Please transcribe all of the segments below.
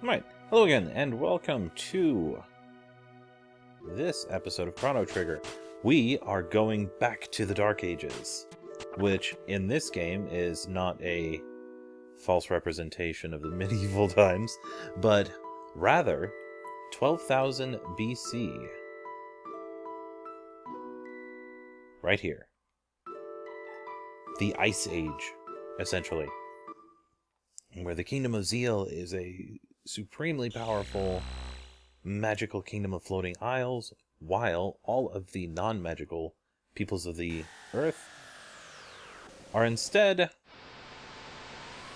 Right, hello again, and welcome to this episode of Chrono Trigger. We are going back to the Dark Ages, which in this game is not a false representation of the medieval times, but rather 12,000 BC. Right here. The Ice Age, essentially. Where the Kingdom of Zeal is a supremely powerful magical kingdom of floating isles, while all of the non-magical peoples of the earth are instead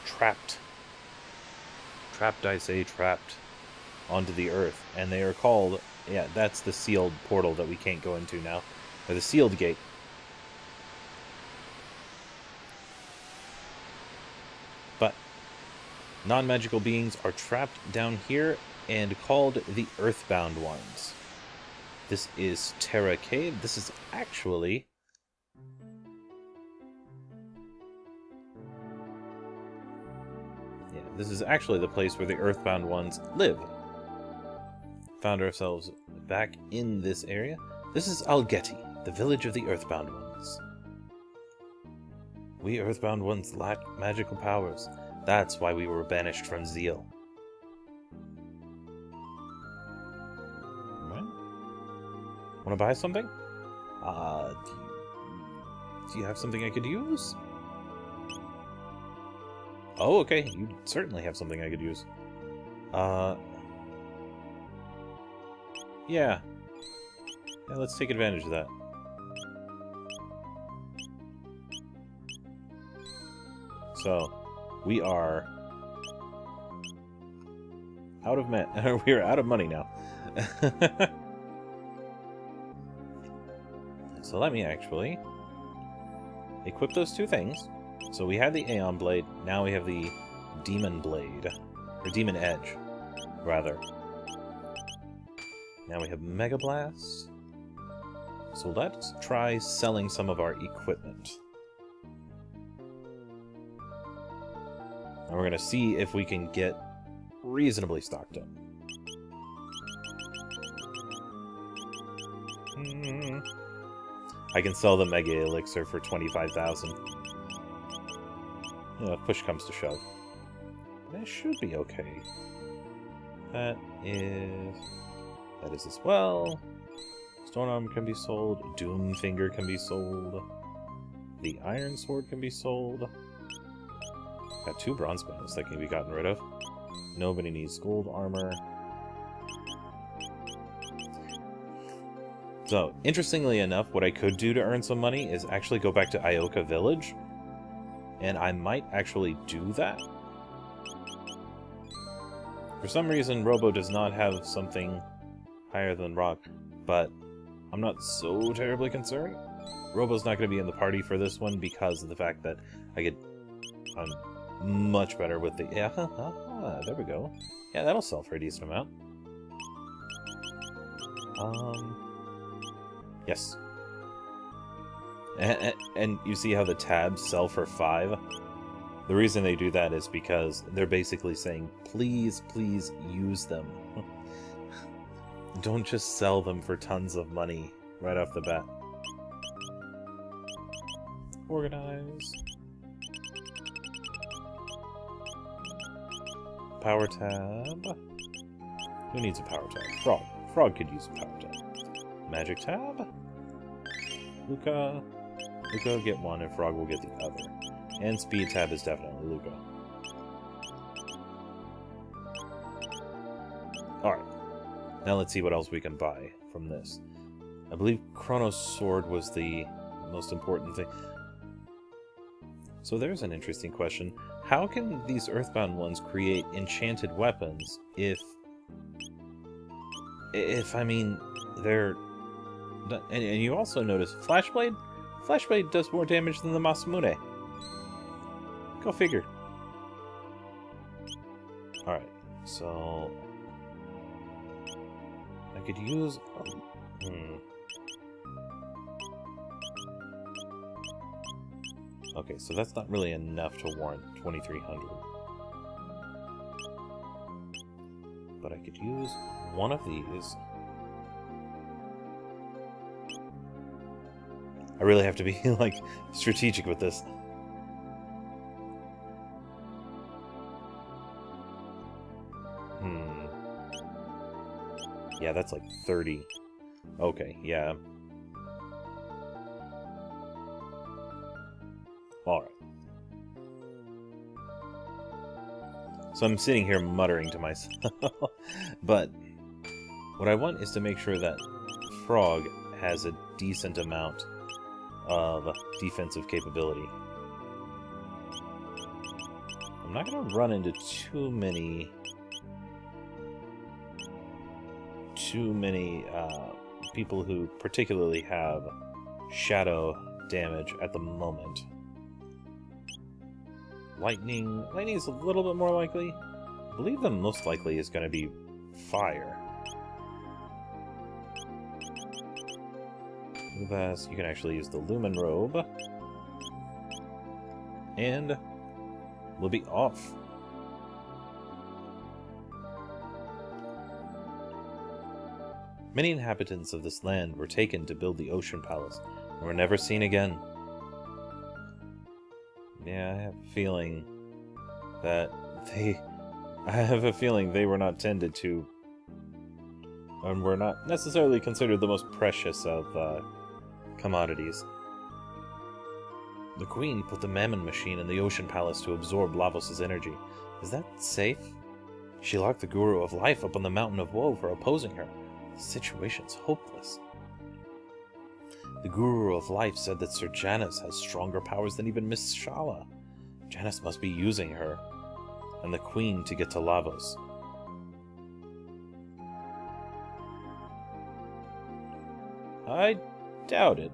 trapped. Trapped, I say, trapped onto the earth. And they are called, yeah, that's the sealed portal that we can't go into now. Or the sealed gate. But non-magical beings are trapped down here and called the Earthbound Ones. This is Terra Cave. This is actually... yeah, this is actually the place where the Earthbound Ones live. Found ourselves back in this area. This is Algeti, the village of the Earthbound Ones. We Earthbound Ones lack magical powers. That's why we were banished from Zeal. Want to buy something? Do you have something I could use? Oh, okay. You certainly have something I could use. Yeah. Yeah, let's take advantage of that. So, we are out of we are out of money now. So let me actually equip those two things. So we had the Aeon Blade, now we have the Demon Blade. Or Demon Edge, rather. Now we have Mega Blast. So let's try selling some of our equipment. And we're going to see if we can get reasonably stocked up. I can sell the Mega Elixir for 25,000. You know, if push comes to shove. That should be okay. That is as well. Stone Arm can be sold. Doom Finger can be sold. The Iron Sword can be sold. Got 2 bronze medals that can be gotten rid of. Nobody needs gold armor. So, interestingly enough, what I could do to earn some money is actually go back to Ioka Village. And I might actually do that. For some reason, Robo does not have something higher than rock, but I'm not so terribly concerned. Robo's not going to be in the party for this one because of the fact that I'm much better with the... yeah, there we go. Yeah, that'll sell for a decent amount. Yes. And you see how the tabs sell for 5? The reason they do that is because they're basically saying, please, please use them. Don't just sell them for tons of money right off the bat. Organize. Power tab. Who needs a power tab? Frog. Frog could use a power tab. Magic tab. Luca. Luca will get one and Frog will get the other. And speed tab is definitely Luca. Alright. Now let's see what else we can buy from this. I believe Chrono's sword was the most important thing. So there's an interesting question. How can these Earthbound ones create enchanted weapons if I mean, they're... And you also notice, Flashblade? Flashblade does more damage than the Masamune. Go figure. Alright, so... I could use... Okay, so that's not really enough to warrant 2,300. but I could use one of these. I really have to be, like, strategic with this. Yeah, that's like 30. Okay, yeah. Alright. So I'm sitting here muttering to myself. But what I want is to make sure that Frog has a decent amount of defensive capability. I'm not going to run into too many people who particularly have shadow damage at the moment. Lightning is a little bit more likely. I believe the most likely is going to be fire. Thus, you can actually use the Lumen Robe. And we'll be off. Many inhabitants of this land were taken to build the Ocean Palace and were never seen again. Yeah, I have a feeling that they were not tended to, and were not necessarily considered the most precious of commodities. The Queen put the Mammon Machine in the Ocean Palace to absorb Lavos' energy. Is that safe? She locked the Guru of Life up on the Mountain of Woe for opposing her. The situation's hopeless. The Guru of Life said that Sir Janus has stronger powers than even Miss Shala. Janus must be using her and the Queen to get to Lavos. I doubt it.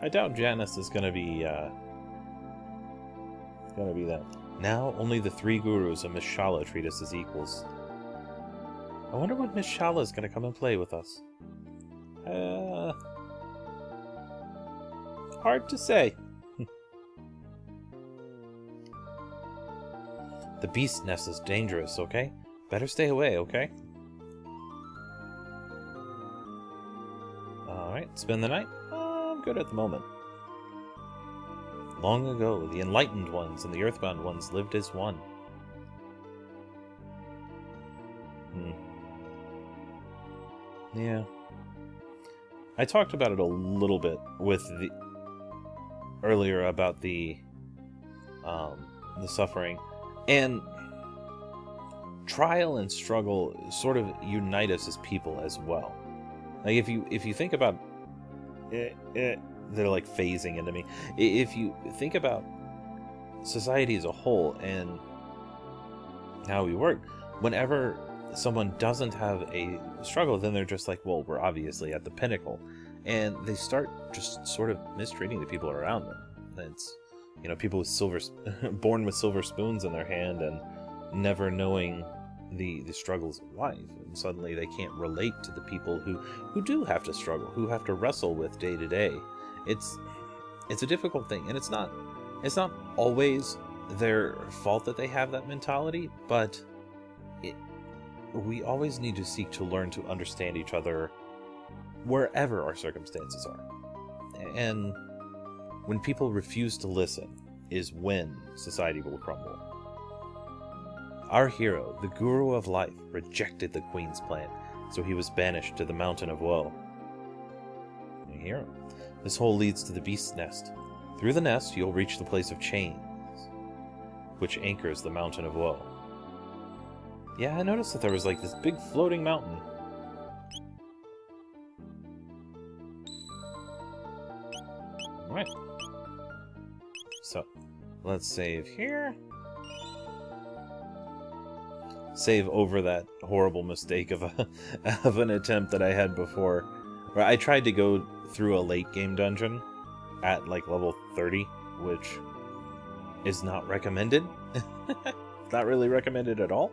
I doubt Janus is gonna be that. Now only the 3 Gurus and Miss Shala treat us as equals. I wonder when Miss Shala is gonna come and play with us. Hard to say. The beast nest is dangerous, okay? Better stay away, okay? Alright, spend the night? I'm good at the moment. Long ago, the enlightened ones and the earthbound ones lived as one. Yeah. I talked about it a little bit with the earlier about the suffering, and trial and struggle sort of unite us as people as well. Like if you think about they're like phasing into me. If you think about society as a whole and how we work, whenever someone doesn't have a struggle, then they're just like, well, we're obviously at the pinnacle, and they start just sort of mistreating the people around them. It's, you know, people with born with silver spoons in their hand and never knowing the struggles of life, and suddenly they can't relate to the people who do have to struggle, who have to wrestle with day to day. It's a difficult thing, and it's not always their fault that they have that mentality, but we always need to seek to learn to understand each other wherever our circumstances are. And when people refuse to listen is when society will crumble. Our hero, the Guru of Life, rejected the Queen's plan, so he was banished to the Mountain of Woe. You hear him. This hole leads to the Beast's Nest. Through the nest, you'll reach the place of chains, which anchors the Mountain of Woe. Yeah, I noticed that there was like this big floating mountain. Alright. So, let's save here. Save over that horrible mistake of an attempt that I had before, where I tried to go through a late game dungeon at like level 30, which is not recommended. Not really recommended at all.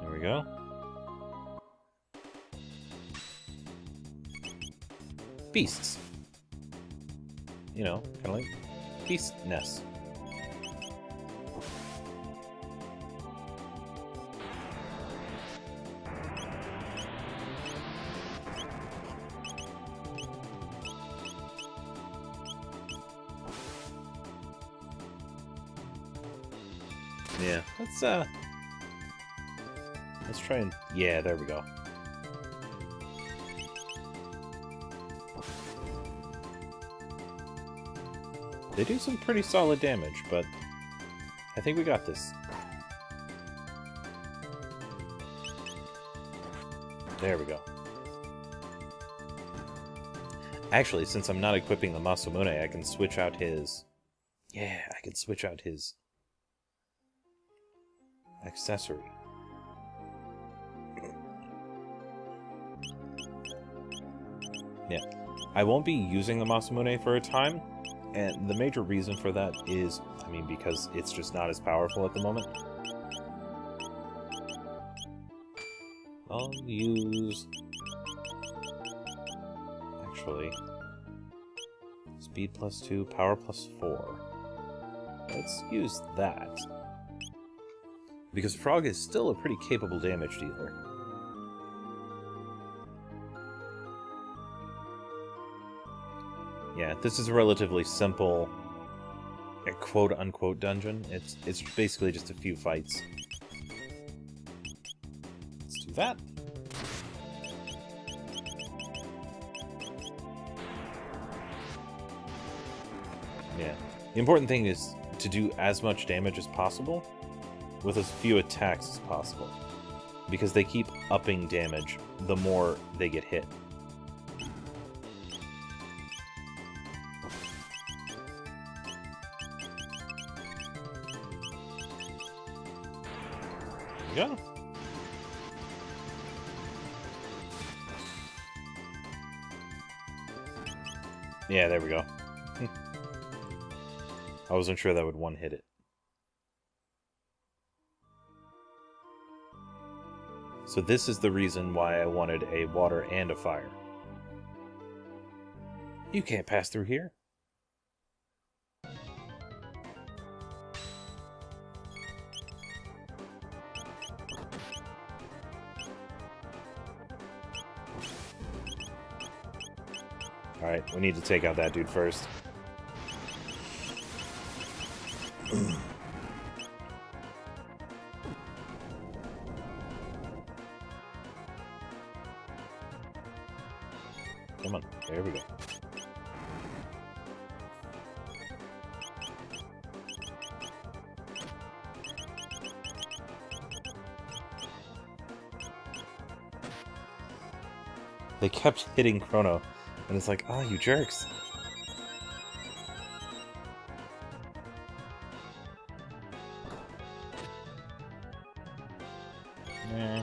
There we go. beasts. You know, kind of like beast nests. Yeah, let's try and... Yeah, there we go. They do some pretty solid damage, but I think we got this. There we go. Actually, since I'm not equipping the Masamune, I can switch out his... Yeah, I can switch out his accessory. Yeah. I won't be using the Masamune for a time, and the major reason for that is, I mean, because it's just not as powerful at the moment. I'll use... Actually... Speed +2, power +4. Let's use that. Because Frog is still a pretty capable damage dealer. Yeah, this is a relatively simple, quote-unquote dungeon. It's basically just a few fights. Let's do that. Yeah. The important thing is to do as much damage as possible with as few attacks as possible. Because they keep upping damage the more they get hit. There we go. Yeah, there we go. I wasn't sure that would one-hit it. So this is the reason why I wanted a water and a fire. You can't pass through here. Alright, we need to take out that dude first. Come on, there we go. They kept hitting Chrono, and it's like, oh, you jerks. Nah.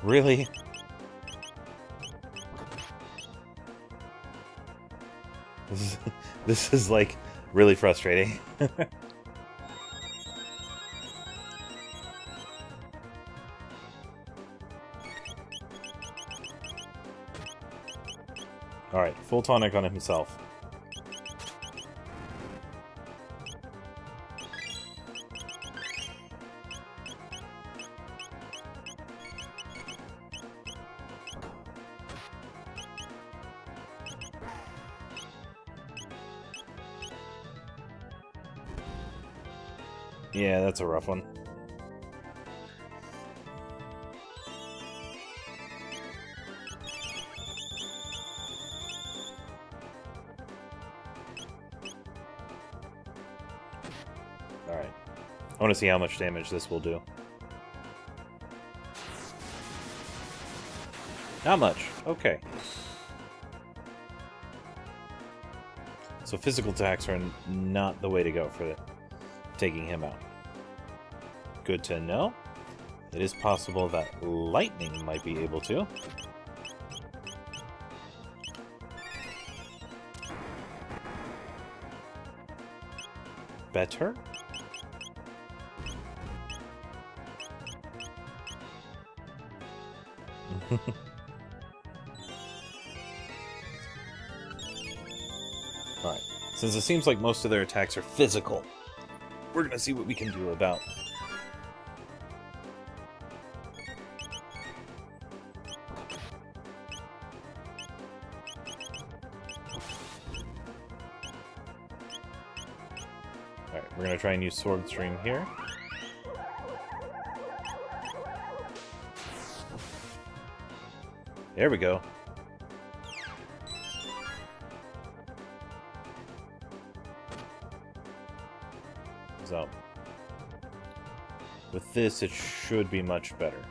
Really? This is like really frustrating. Alright, full tonic on himself. Yeah, that's a rough one. Alright. I want to see how much damage this will do. Not much. Okay. So physical attacks are not the way to go for taking him out. Good to know. It is possible that lightning might be able to. better. Alright, since it seems like most of their attacks are physical, we're gonna see what we can do about... Alright, we're gonna try and use Sword Stream here. There we go. So, with this, it should be much better.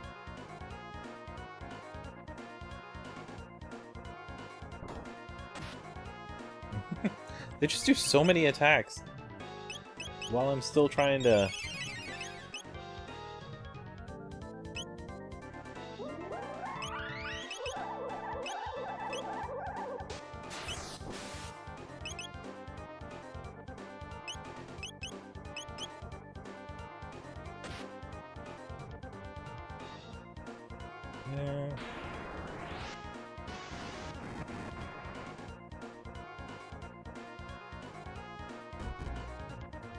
They just do so many attacks while I'm still trying to...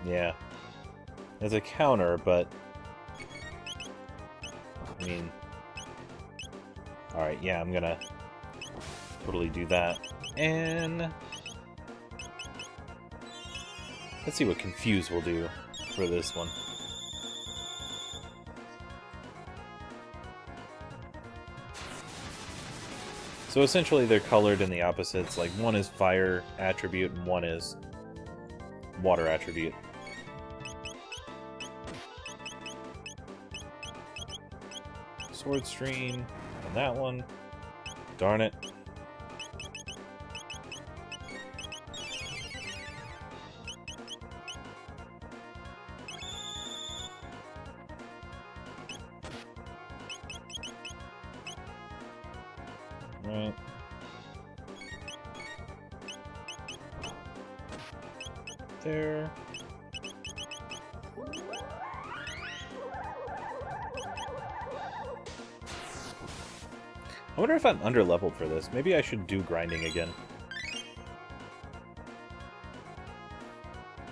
Yeah. As a counter, but... I mean... Alright, yeah, I'm gonna totally do that. And... let's see what Confuse will do for this one. So essentially they're colored in the opposites, like one is fire attribute and one is water attribute. Sword Stream on that one. Darn it. Right. There. I wonder if I'm underleveled for this. Maybe I should do grinding again.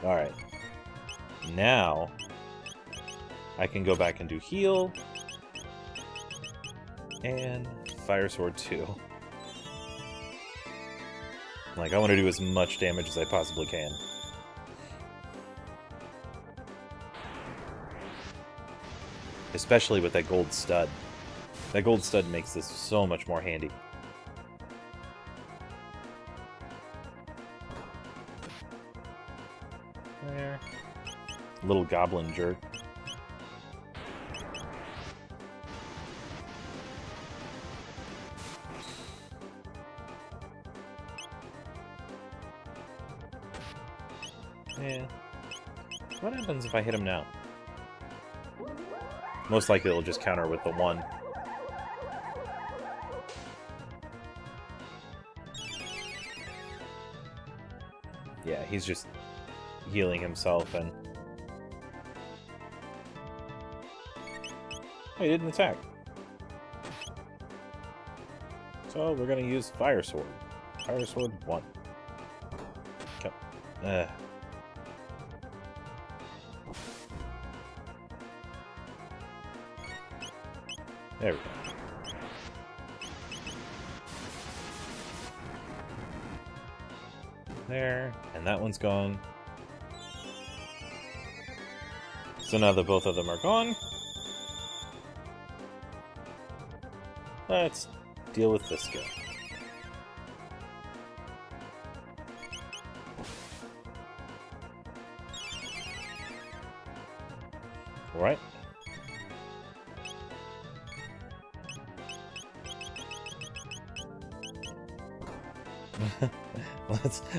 Alright. Now, I can go back and do heal. And Fire Sword 2. Like, I want to do as much damage as I possibly can. Especially with that gold stud. That gold stud makes this so much more handy. There. Little goblin jerk. Yeah. What happens if I hit him now? Most likely it'll just counter with the 1. Yeah, he's just healing himself and... Oh, he didn't attack. So we're gonna use Fire Sword. Fire Sword 1. Okay. There we go. There, and that one's gone. So now that both of them are gone, let's deal with this guy. Alright.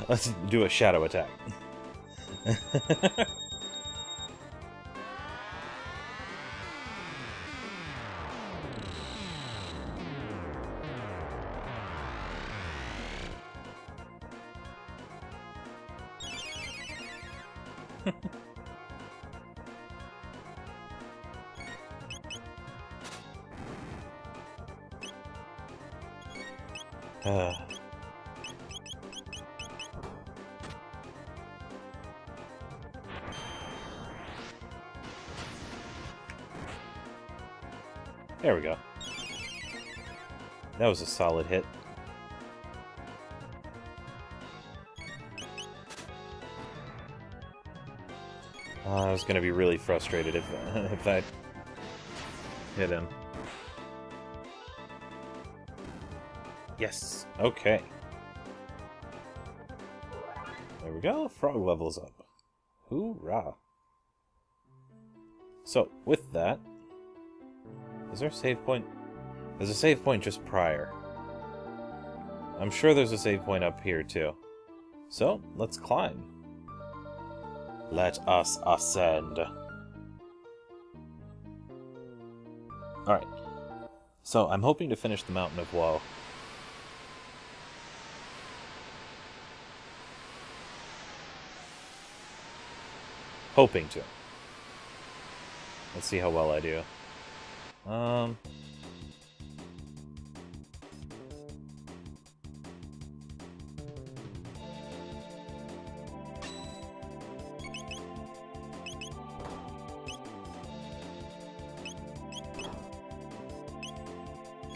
Let's do a shadow attack. There we go. That was a solid hit. I was going to be really frustrated if that hit him. Yes. Okay. There we go. Frog levels up. Hoorah. So, with that, is there a save point? There's a save point just prior. I'm sure there's a save point up here, too. So, let's climb. Let us ascend. Alright. So, I'm hoping to finish the Mountain of Woe. Hoping to. Let's see how well I do.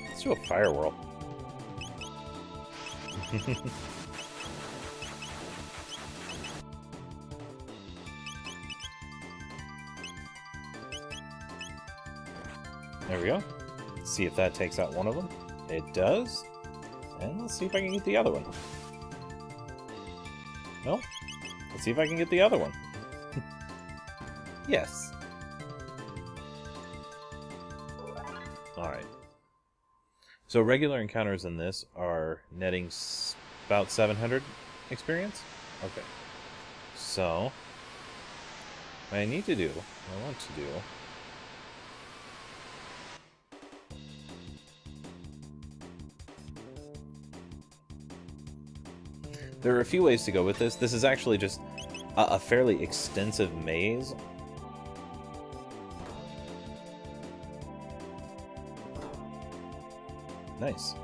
Let's do a fire whirl. There we go. Let's see if that takes out one of them. It does. And let's see if I can get the other one. No? Let's see if I can get the other one. Yes. Alright. So regular encounters in this are netting about 700 experience? Okay. So, what I need to do, what I want to do, there are a few ways to go with this. This is actually just a fairly extensive maze. Nice.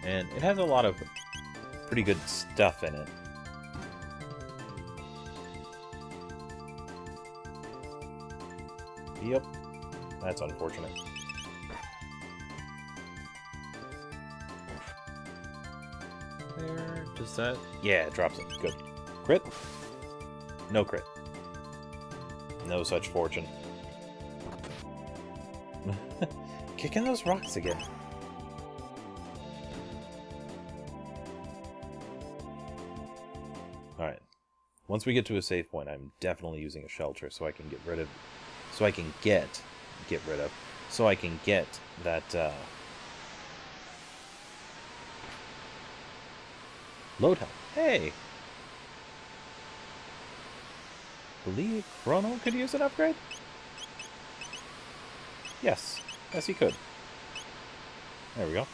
And it has a lot of pretty good stuff in it. Yep. That's unfortunate. There, does that... Yeah, it drops it. Good. Crit? No crit. No such fortune. Kicking those rocks again. Alright. Once we get to a save point, I'm definitely using a shelter so I can get rid of... So I can get that, load health. Hey! Believe Chrono could use an upgrade? Yes. Yes, he could. There we go.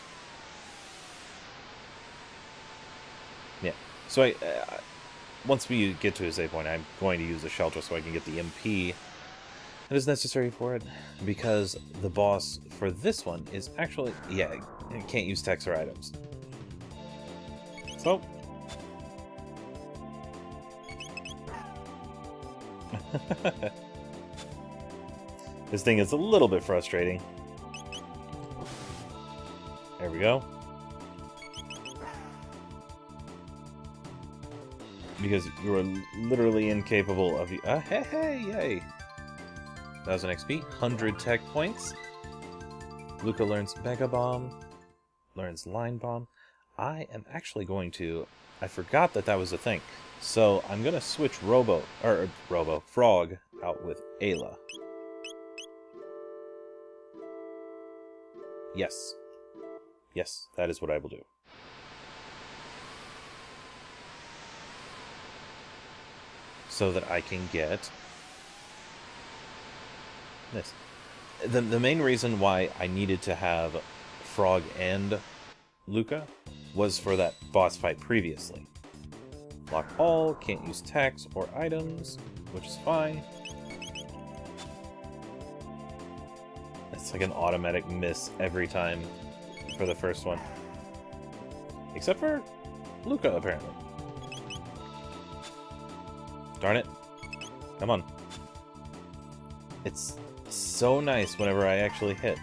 Yeah. So once we get to a save point, I'm going to use a shelter so I can get the MP that is necessary for it, because the boss for this one is actually... Yeah, it can't use techs or items. So... This thing is a little bit frustrating. There we go. Because you are literally incapable of... hey, yay! 1000 XP, 100 tech points. Luca learns Mega Bomb, learns Line Bomb. I am actually going to... I forgot that was a thing. So I'm going to switch Frog out with Ayla. Yes. Yes, that is what I will do. So that I can get this. The main reason why I needed to have Frog and Luca was for that boss fight previously. Lock all, can't use attacks or items, which is fine. It's like an automatic miss every time for the first one. Except for Luca, apparently. Darn it. Come on. It's so nice whenever I actually hit.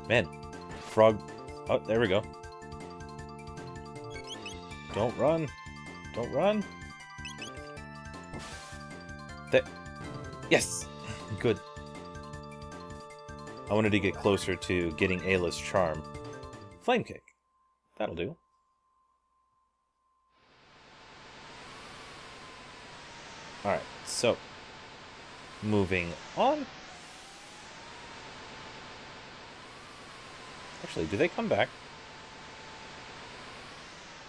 Man, frog... Oh, there we go. Don't run. Don't run. There. Yes! Good. I wanted to get closer to getting Ayla's charm. Flame kick. That'll do. Alright, so... moving on. Actually, do they come back?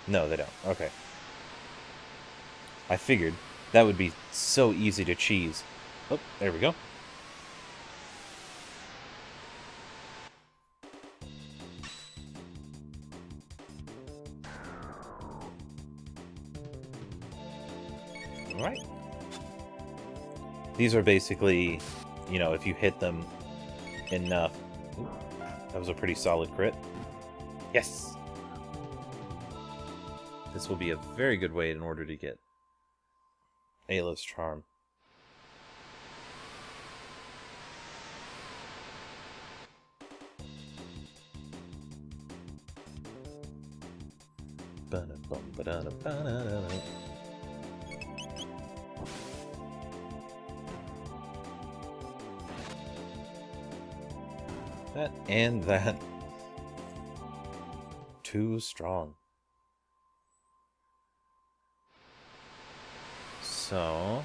No, they don't. Okay. I figured that would be so easy to cheese. Oh, there we go. Alright. These are basically, you know, if you hit them enough. Ooh, that was a pretty solid crit. Yes! This will be a very good way in order to get Ayla's charm. That and that. Too strong. So...